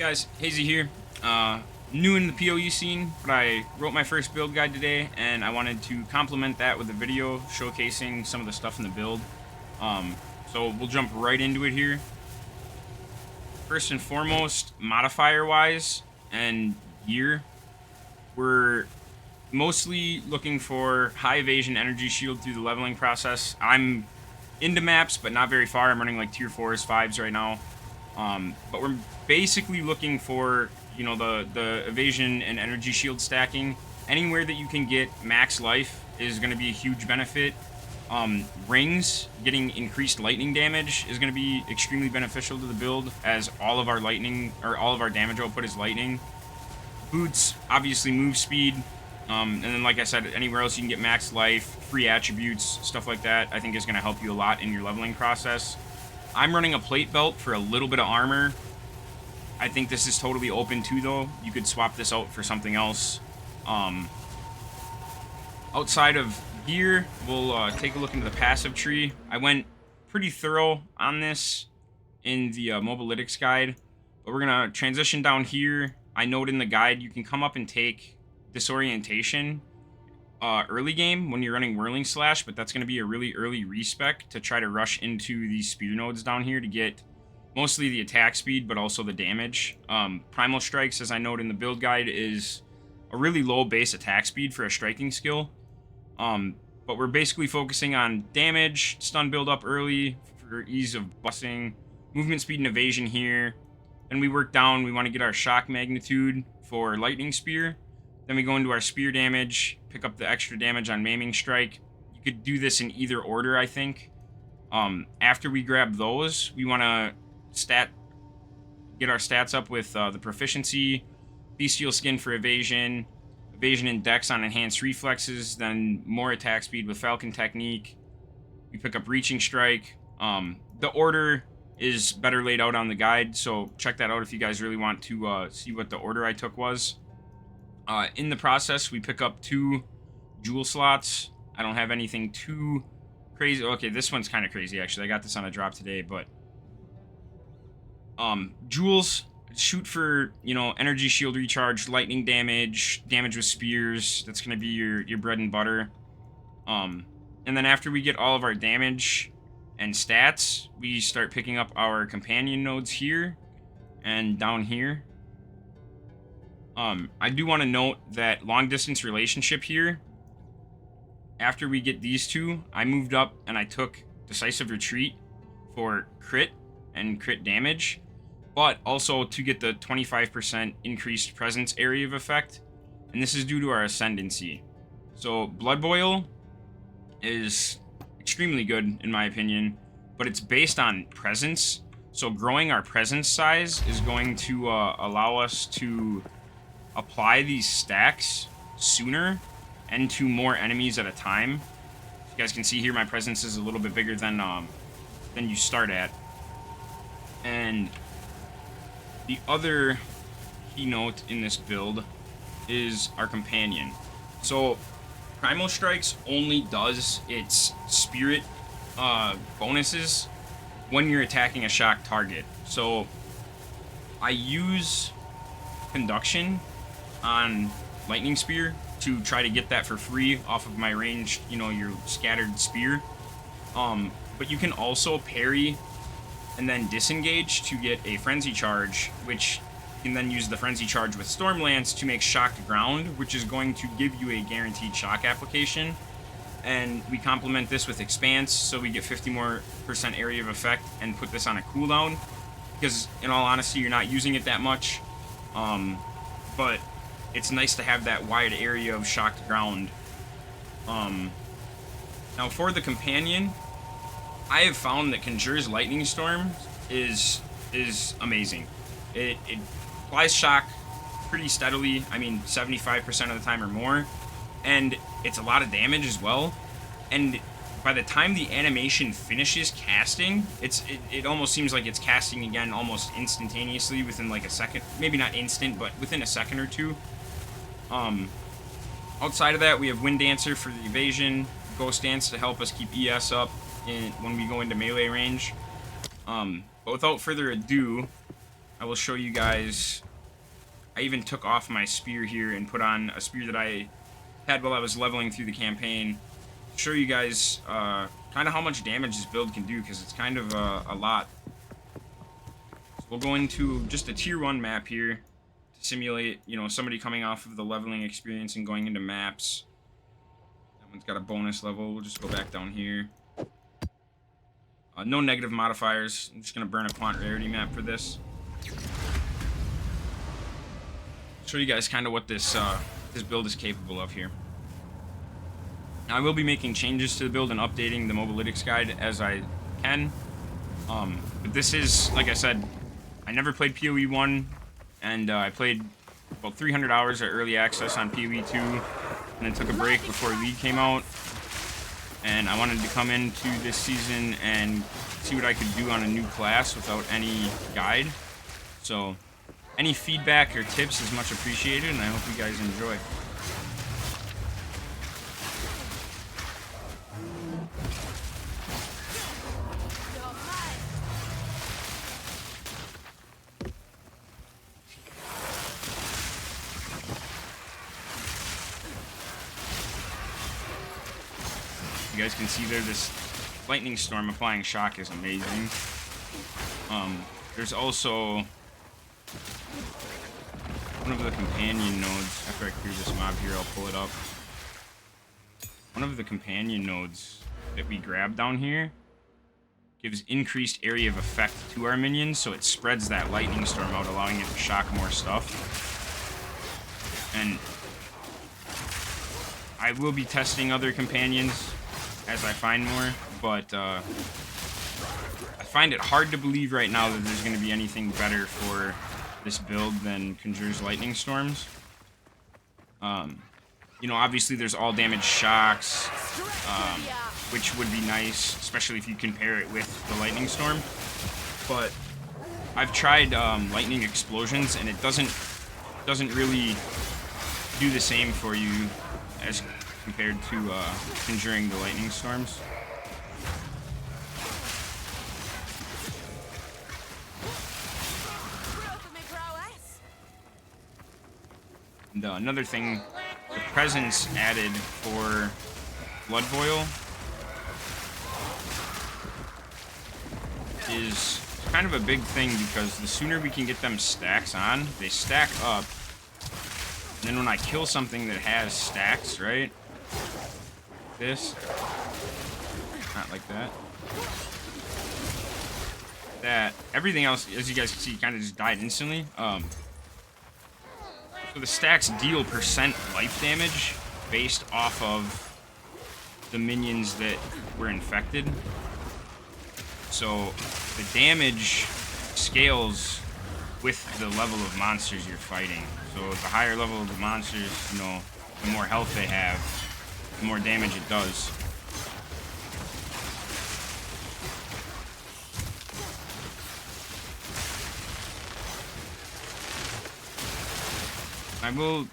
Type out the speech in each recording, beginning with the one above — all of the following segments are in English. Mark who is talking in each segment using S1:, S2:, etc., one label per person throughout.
S1: Guys, Hazy here. New in the PoE scene, but I wrote my first build guide today, and I wanted to complement that with a video showcasing some of the stuff in the build. So we'll jump right into it here. First and foremost, modifier-wise and gear, we're mostly looking for high evasion energy shield through the leveling process. I'm into maps, but not very far. I'm running like tier 4s, 5s right now. But we're basically looking for, you know, the evasion and energy shield stacking. Anywhere that you can get max life is going to be a huge benefit. Rings, getting increased lightning damage is going to be extremely beneficial to the build, as all of our lightning, or all of our damage output is lightning. Boots, obviously move speed. And then, like I said, anywhere else you can get max life, free attributes, stuff like that, I think is going to help you a lot in your leveling process. I'm running a plate belt for a little bit of armor. I think this is totally open too, though. You could swap this out for something else. Outside of gear, we'll take a look into the passive tree. I went pretty thorough on this in the mobilytics guide, but we're going to transition down here. I note in the guide you can come up and take disorientation early game when you're running whirling slash, but that's going to be a really early respec to try to rush into these spear nodes down here to get mostly the attack speed, but also the damage. Primal strikes, as I note in the build guide, is a really low base attack speed for a striking skill. But we're basically focusing on damage, stun build up early for ease of busting, movement speed and evasion here. Then we work down, we want to get our shock magnitude for lightning spear. Then we go into our spear damage, pick up the extra damage on maiming strike. You could do this in either order, I think. After we grab those, we want to get our stats up with the proficiency, bestial skin for evasion, evasion and dex on enhanced reflexes, then more attack speed with falcon technique. We pick up reaching strike. The order is better laid out on the guide, so check that out if you guys really want to see what the order I took was. In the process, we pick up 2 jewel slots. I don't have anything too crazy. Okay, this one's kind of crazy, actually. I got this on a drop today, but jewels, shoot for, you know, energy shield recharge, lightning damage, damage with spears. That's going to be your bread and butter. And then after we get all of our damage and stats, we start picking up our companion nodes here and down here. I do want to note that long distance relationship here. After we get these two, I moved up and I took decisive retreat for crit and crit damage, but also to get the 25% increased presence area of effect. And this is due to our ascendancy. So Blood Boil is extremely good in my opinion, but it's based on presence. So growing our presence size is going to allow us to apply these stacks sooner and to more enemies at a time. As you guys can see here, my presence is a little bit bigger than you start at. And the other keynote in this build is our companion. So Primal Strikes only does its spirit bonuses when you're attacking a shock target. So I use Conduction on Lightning Spear to try to get that for free off of my ranged, you know, your scattered spear. But you can also parry and then disengage to get a frenzy charge, which you can then use the frenzy charge with Stormlance to make shocked ground, which is going to give you a guaranteed shock application. And we complement this with expanse, so we get 50% more area of effect and put this on a cooldown, because in all honesty you're not using it that much, but it's nice to have that wide area of shocked ground. Now for the companion, I have found that Conjure's Lightning Storm is amazing. It applies shock pretty steadily, I mean 75% of the time or more, and it's a lot of damage as well. And by the time the animation finishes casting, it almost seems like it's casting again almost instantaneously within like a second. Maybe not instant, but within a second or two. Outside of that, we have Wind Dancer for the evasion, Ghost Dance to help us keep ES up when we go into melee range. But without further ado, I will show you guys. I even took off my spear here and put on a spear that I had while I was leveling through the campaign. Show you guys kind of how much damage this build can do, because it's kind of a lot. So we'll go into just a tier 1 map here to simulate, you know, somebody coming off of the leveling experience and going into maps. That one's got a bonus level. We'll just go back down here. No negative modifiers. I'm just going to burn a quant rarity map for this. Show you guys kind of what this build is capable of here. Now, I will be making changes to the build and updating the mobalytics guide as I can. But this is, like I said, I never played PoE 1, and I played about 300 hours of early access on PoE 2, and then took a break before League came out. And I wanted to come into this season and see what I could do on a new class without any guide. So any feedback or tips is much appreciated, and I hope you guys enjoy. You guys can see there, this lightning storm applying shock is amazing. There's also one of the companion nodes. After I clear this mob here, I'll pull it up. One of the companion nodes that we grab down here gives increased area of effect to our minions, so it spreads that lightning storm out, allowing it to shock more stuff. And I will be testing other companions as I find more, but I find it hard to believe right now that there's going to be anything better for this build than Conjure's Lightning Storms. You know, obviously there's all damage shocks, which would be nice, especially if you compare it with the Lightning Storm. But I've tried Lightning Explosions, and it doesn't really do the same for you as compared to Conjuring the Lightning Storms. And another thing, the presence added for Blood Boil is kind of a big thing, because the sooner we can get them stacks on, they stack up. And then when I kill something that has stacks, right? This. Not like that. That. Everything else, as you guys can see, kind of just died instantly. So the stacks deal percent life damage based off of the minions that were infected. So the damage scales with the level of monsters you're fighting. So the higher level of the monsters, you know, the more health they have, the more damage it does.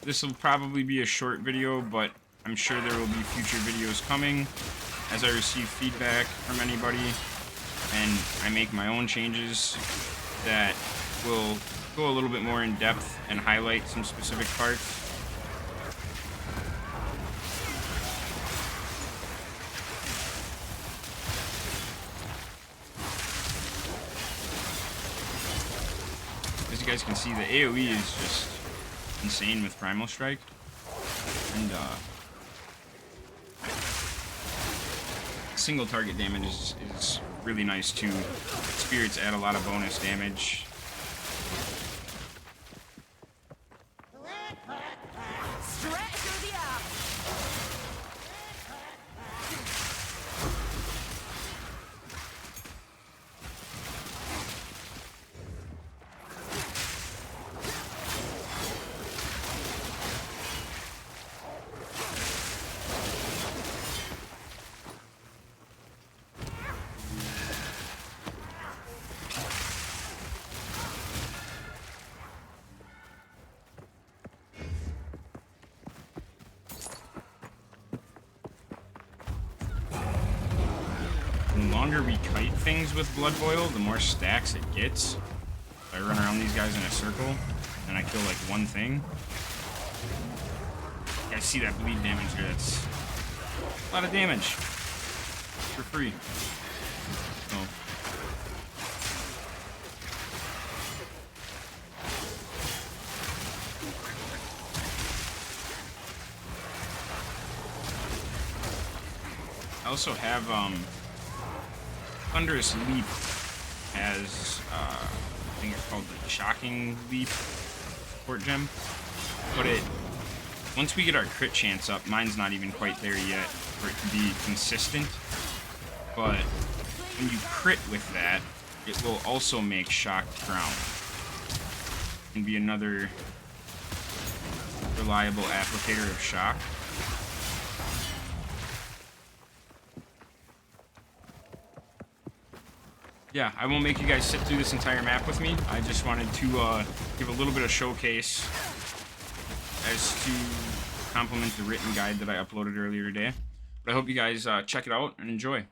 S1: This will probably be a short video, but I'm sure there will be future videos coming as I receive feedback from anybody, and I make my own changes that will go a little bit more in depth and highlight some specific parts. As you guys can see, the AoE is just insane with Primal Strike, and single target damage is really nice too. Spirits add a lot of bonus damage. The longer we kite things with Blood Boil, the more stacks it gets. I run around these guys in a circle, and I kill like one thing. You guys see that bleed damage here? That's a lot of damage for free. So. I also have Thunderous Leap as I think it's called the Shocking Leap support gem. But once we get our crit chance up, mine's not even quite there yet for it to be consistent. But when you crit with that, it will also make Shocked Ground. And be another reliable applicator of shock. Yeah, I won't make you guys sit through this entire map with me. I just wanted to give a little bit of showcase as to complement the written guide that I uploaded earlier today. But I hope you guys check it out and enjoy.